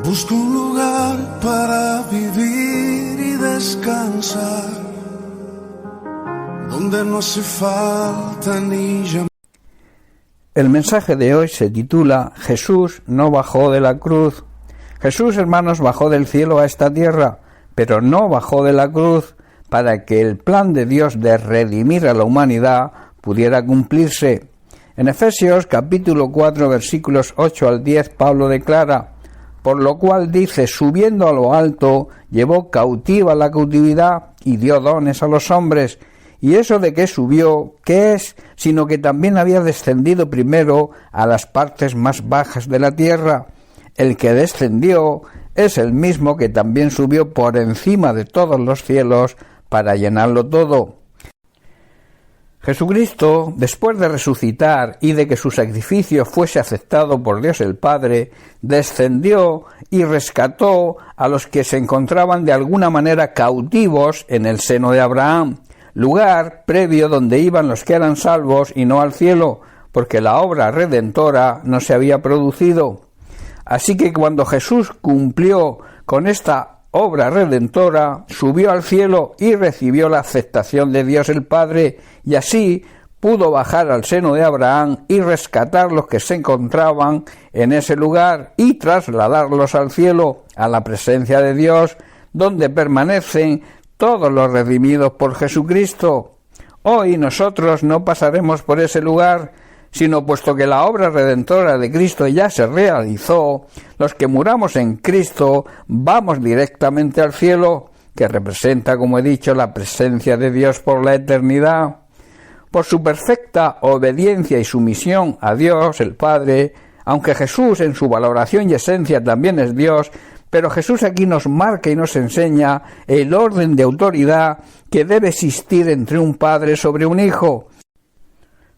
Busco un lugar para vivir y descansar, donde no hace falta ni llamar. El mensaje de hoy se titula Jesús no bajó de la cruz. Jesús, hermanos, bajó del cielo a esta tierra, pero no bajó de la cruz para que el plan de Dios de redimir a la humanidad pudiera cumplirse. En Efesios capítulo 4 versículos 8 al 10 Pablo declara: por lo cual dice, subiendo a lo alto, llevó cautiva la cautividad y dio dones a los hombres. Y eso de que subió, ¿qué es? Sino que también había descendido primero a las partes más bajas de la tierra. El que descendió es el mismo que también subió por encima de todos los cielos para llenarlo todo. Jesucristo, después de resucitar y de que su sacrificio fuese aceptado por Dios el Padre, descendió y rescató a los que se encontraban de alguna manera cautivos en el seno de Abraham, lugar previo donde iban los que eran salvos y no al cielo, porque la obra redentora no se había producido. Así que cuando Jesús cumplió con esta obra redentora, subió al cielo y recibió la aceptación de Dios el Padre, y así pudo bajar al seno de Abraham y rescatar los que se encontraban en ese lugar y trasladarlos al cielo, a la presencia de Dios, donde permanecen todos los redimidos por Jesucristo. Hoy nosotros no pasaremos por ese lugar, sino puesto que la obra redentora de Cristo ya se realizó, los que muramos en Cristo vamos directamente al cielo, que representa, como he dicho, la presencia de Dios por la eternidad. Por su perfecta obediencia y sumisión a Dios, el Padre, aunque Jesús en su valoración y esencia también es Dios, pero Jesús aquí nos marca y nos enseña el orden de autoridad que debe existir entre un padre sobre un hijo.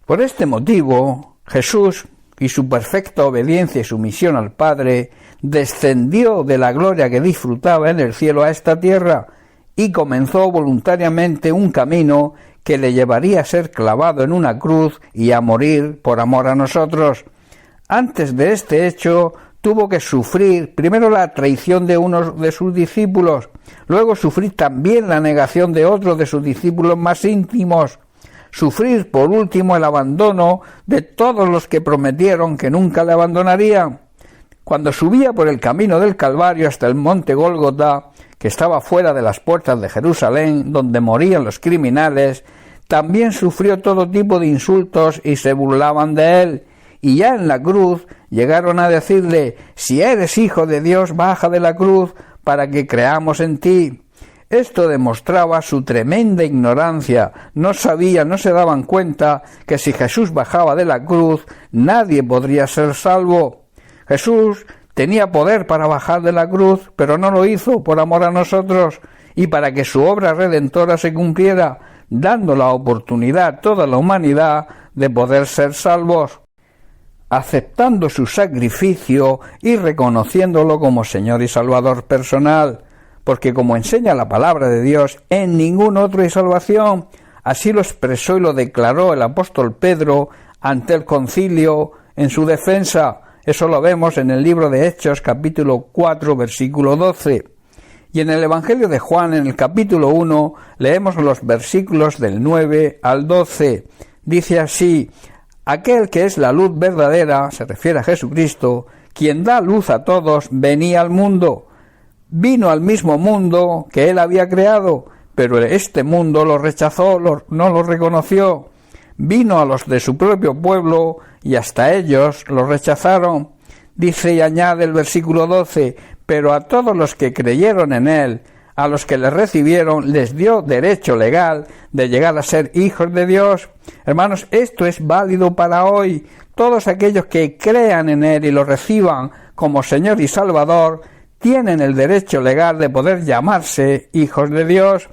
Por este motivo, Jesús, y su perfecta obediencia y sumisión al Padre, descendió de la gloria que disfrutaba en el cielo a esta tierra y comenzó voluntariamente un camino que le llevaría a ser clavado en una cruz y a morir por amor a nosotros. Antes de este hecho, tuvo que sufrir primero la traición de uno de sus discípulos, luego sufrir también la negación de otros de sus discípulos más íntimos, sufrir por último el abandono de todos los que prometieron que nunca le abandonarían. Cuando subía por el camino del Calvario hasta el monte Gólgota, que estaba fuera de las puertas de Jerusalén, donde morían los criminales, también sufrió todo tipo de insultos y se burlaban de él. Y ya en la cruz llegaron a decirle: si eres hijo de Dios, baja de la cruz para que creamos en ti. Esto demostraba su tremenda ignorancia. No sabían, no se daban cuenta que si Jesús bajaba de la cruz, nadie podría ser salvo. Jesús tenía poder para bajar de la cruz, pero no lo hizo por amor a nosotros y para que su obra redentora se cumpliera, dando la oportunidad a toda la humanidad de poder ser salvos, aceptando su sacrificio y reconociéndolo como Señor y Salvador personal, porque como enseña la palabra de Dios, en ningún otro hay salvación. Así lo expresó y lo declaró el apóstol Pedro ante el concilio en su defensa. Eso lo vemos en el libro de Hechos, capítulo 4, versículo 12. Y en el Evangelio de Juan, en el capítulo 1, leemos los versículos del 9 al 12. Dice así: aquel que es la luz verdadera, se refiere a Jesucristo, quien da luz a todos, venía al mundo. Vino al mismo mundo que él había creado, pero este mundo lo rechazó, no lo reconoció. Vino a los de su propio pueblo y hasta ellos lo rechazaron. Dice y añade el versículo 12: pero a todos los que creyeron en él, a los que le recibieron, les dio derecho legal de llegar a ser hijos de Dios. Hermanos, esto es válido para hoy. Todos aquellos que crean en él y lo reciban como Señor y Salvador, tienen el derecho legal de poder llamarse hijos de Dios.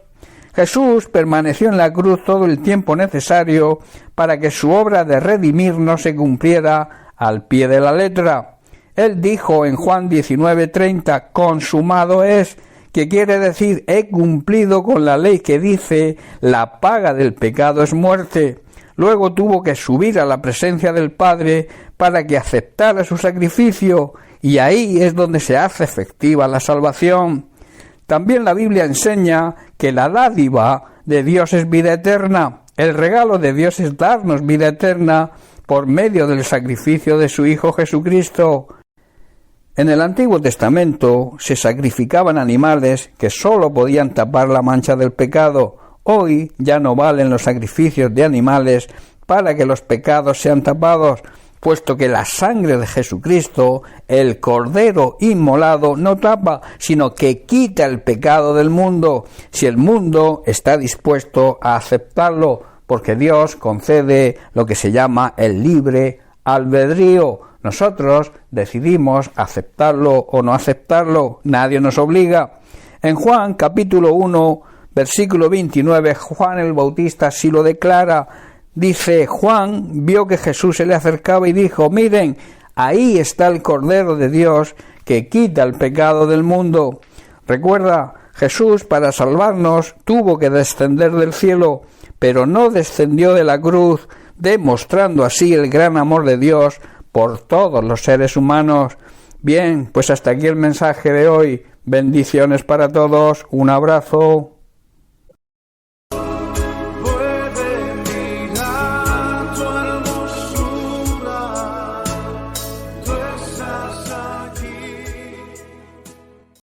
Jesús permaneció en la cruz todo el tiempo necesario para que su obra de redimirnos se cumpliera al pie de la letra. Él dijo en Juan 19:30, consumado es, que quiere decir he cumplido con la ley que dice la paga del pecado es muerte. Luego tuvo que subir a la presencia del Padre para que aceptara su sacrificio y ahí es donde se hace efectiva la salvación. También la Biblia enseña que la dádiva de Dios es vida eterna. El regalo de Dios es darnos vida eterna por medio del sacrificio de su Hijo Jesucristo. En el Antiguo Testamento se sacrificaban animales que sólo podían tapar la mancha del pecado. Hoy ya no valen los sacrificios de animales para que los pecados sean tapados, puesto que la sangre de Jesucristo, el Cordero inmolado, no tapa, sino que quita el pecado del mundo, si el mundo está dispuesto a aceptarlo, porque Dios concede lo que se llama el libre albedrío. Nosotros decidimos aceptarlo o no aceptarlo, nadie nos obliga. En Juan capítulo 1, versículo 29, Juan el Bautista así lo declara. Dice: Juan vio que Jesús se le acercaba y dijo: miren, ahí está el Cordero de Dios que quita el pecado del mundo. Recuerda, Jesús para salvarnos tuvo que descender del cielo, pero no descendió de la cruz, demostrando así el gran amor de Dios por todos los seres humanos. Bien, pues hasta aquí el mensaje de hoy. Bendiciones para todos, un abrazo.